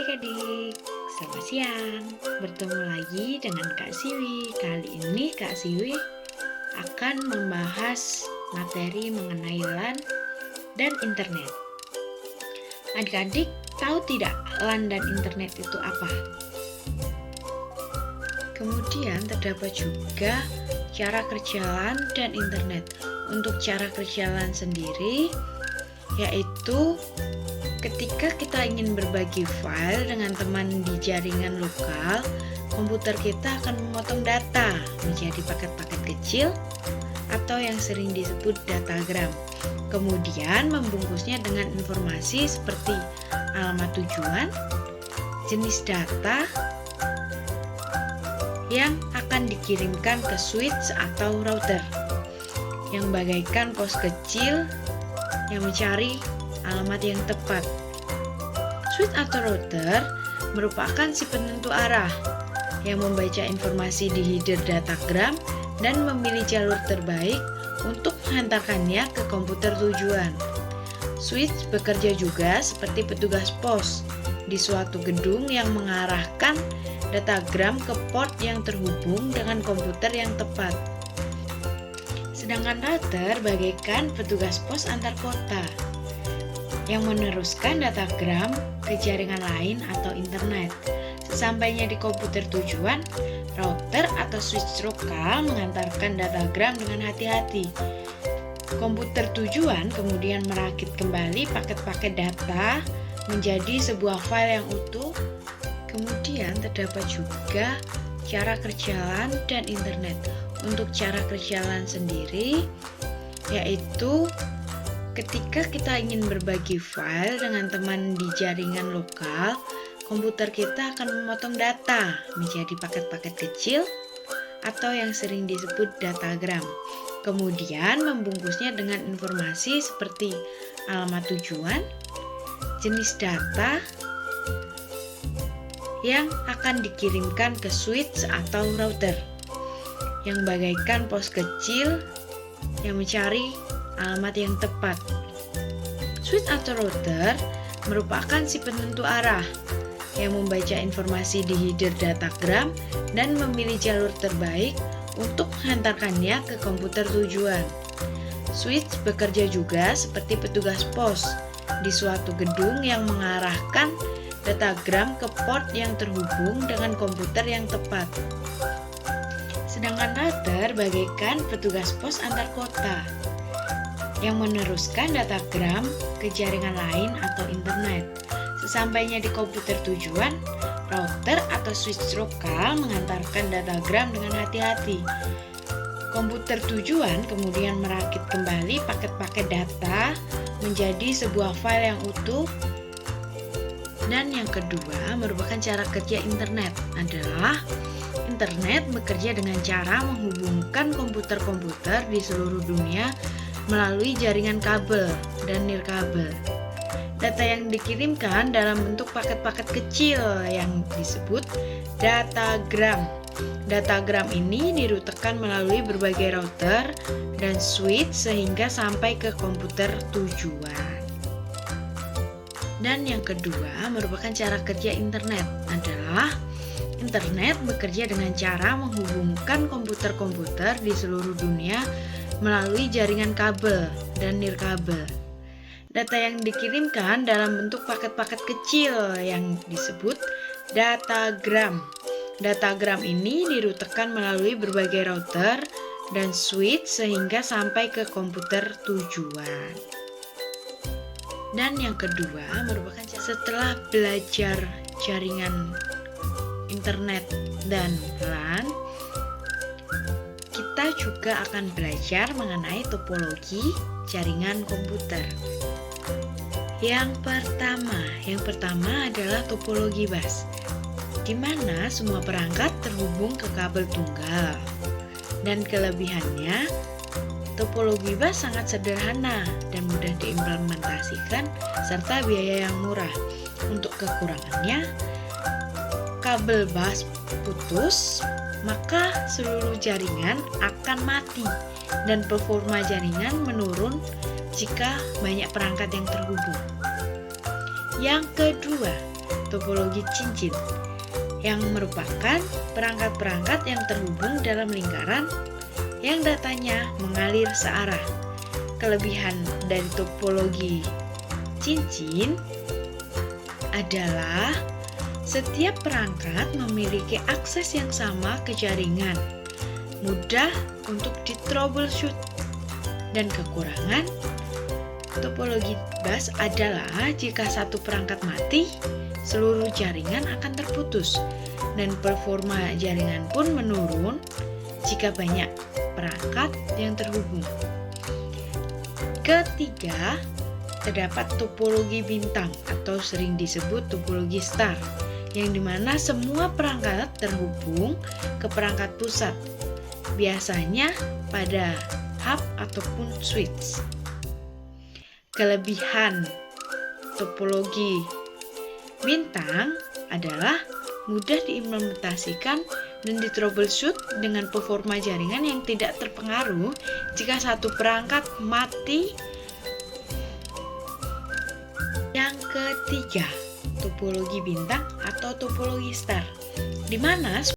adik-adik, selamat siang. Bertemu lagi dengan Kak Siwi. Kali ini Kak Siwi akan membahas materi mengenai LAN dan internet. Adik-adik tahu tidak LAN dan internet itu apa? Kemudian terdapat juga cara kerja LAN dan internet. Untuk cara kerja LAN sendiri yaitu ketika kita ingin berbagi file dengan teman di jaringan lokal, komputer kita akan memotong data menjadi paket-paket kecil atau yang sering disebut datagram. Kemudian membungkusnya dengan informasi seperti alamat tujuan, jenis data yang akan dikirimkan ke switch atau router, yang bagaikan pos kecil yang mencari alamat yang tepat. Switch atau router merupakan si penentu arah yang membaca informasi di header datagram dan memilih jalur terbaik untuk menghantarkannya ke komputer tujuan. Switch bekerja juga seperti petugas pos di suatu gedung yang mengarahkan datagram ke port yang terhubung dengan komputer yang tepat. Sedangkan router bagaikan petugas pos antar kota yang meneruskan datagram ke jaringan lain atau internet. Sesampainya di komputer tujuan, router atau switch lokal mengantarkan datagram dengan hati-hati. Komputer tujuan kemudian merakit kembali paket-paket data menjadi sebuah file yang utuh. Kemudian terdapat juga cara kerja LAN dan internet. Untuk cara kerja LAN sendiri yaitu ketika kita ingin berbagi file dengan teman di jaringan lokal, komputer kita akan memotong data menjadi paket-paket kecil atau yang sering disebut datagram. Kemudian membungkusnya dengan informasi seperti alamat tujuan, jenis data yang akan dikirimkan ke switch atau router, yang bagaikan pos kecil yang mencari alamat yang tepat. Switch atau router merupakan si penentu arah yang membaca informasi di header datagram dan memilih jalur terbaik untuk menghantarkannya ke komputer tujuan. Switch bekerja juga seperti petugas pos di suatu gedung yang mengarahkan datagram ke port yang terhubung dengan komputer yang tepat. Sedangkan router bagaikan petugas pos antar kota yang meneruskan datagram ke jaringan lain atau internet. Sesampainya di komputer tujuan, router atau switch lokal mengantarkan datagram dengan hati-hati. Komputer tujuan kemudian merakit kembali paket-paket data menjadi sebuah file yang utuh. Dan yang kedua merupakan cara kerja internet adalah internet bekerja dengan cara menghubungkan komputer-komputer di seluruh dunia melalui jaringan kabel dan nirkabel. Data yang dikirimkan dalam bentuk paket-paket kecil yang disebut datagram. Datagram ini dirutekan melalui berbagai router dan switch sehingga sampai ke komputer tujuan. Dan yang kedua merupakan cara kerja internet adalah internet bekerja dengan cara menghubungkan komputer-komputer di seluruh dunia melalui jaringan kabel dan nirkabel. Data yang dikirimkan dalam bentuk paket-paket kecil yang disebut datagram. Datagram ini dirutekan melalui berbagai router dan switch sehingga sampai ke komputer tujuan. Dan yang kedua merupakan setelah belajar jaringan internet dan LAN, kita juga akan belajar mengenai topologi jaringan komputer. Yang pertama adalah topologi bus, di mana semua perangkat terhubung ke kabel tunggal. Dan kelebihannya, topologi bus sangat sederhana dan mudah diimplementasikan serta biaya yang murah. Untuk kekurangannya, kabel bus putus, maka seluruh jaringan akan mati dan performa jaringan menurun jika banyak perangkat yang terhubung. Yang kedua, topologi cincin, yang merupakan perangkat-perangkat yang terhubung dalam lingkaran yang datanya mengalir searah. Kelebihan dari topologi cincin adalah setiap perangkat memiliki akses yang sama ke jaringan, mudah untuk di-troubleshoot. Dan kekurangan topologi bus adalah jika satu perangkat mati, seluruh jaringan akan terputus dan performa jaringan pun menurun jika banyak perangkat yang terhubung. Ketiga, terdapat topologi bintang atau sering disebut topologi star, yang dimana semua perangkat terhubung ke perangkat pusat, biasanya pada hub ataupun switch. Kelebihan topologi bintang adalah mudah diimplementasikan dan di-troubleshoot dengan performa jaringan yang tidak terpengaruh jika satu perangkat mati. Yang ketiga, topologi bintang atau topologi star, di mana